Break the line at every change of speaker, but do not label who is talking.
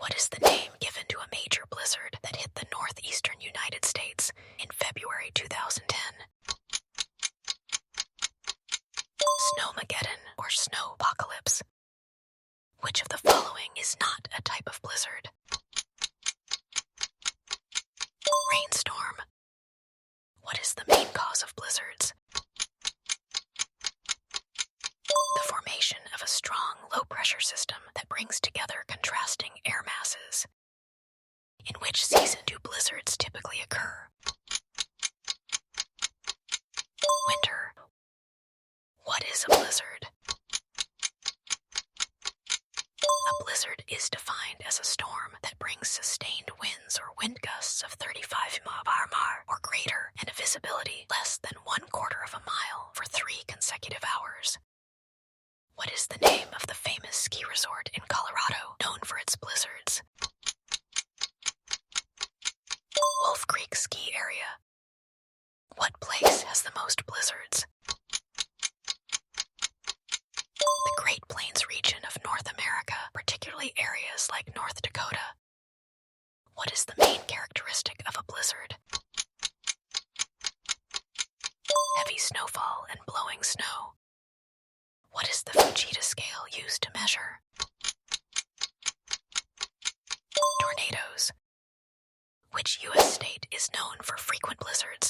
What is the name given to a major blizzard that hit the northeastern United States in February 2010? Snowmageddon or snowpocalypse. Which of the following is not a type of blizzard? Rainstorm. What is the main cause of blizzards? The formation of a strong low-pressure system that brings together contrasting air masses. In which season do blizzards typically occur? Winter. What is a blizzard? A blizzard is defined as a storm that brings sustained winds or wind gusts of 35 mph or greater and a visibility less than 1/4 of a mile for 3 consecutive hours. What is the name of the famous ski resort in Colorado known for its blizzards? Wolf Creek Ski Area. What place has the most blizzards? The Great Plains region of North America, particularly areas like North Dakota. What is the main characteristic of a blizzard? Heavy snowfall and blowing snow. What is the Fujita scale used to measure? Tornadoes. Which U.S. state is known for frequent blizzards?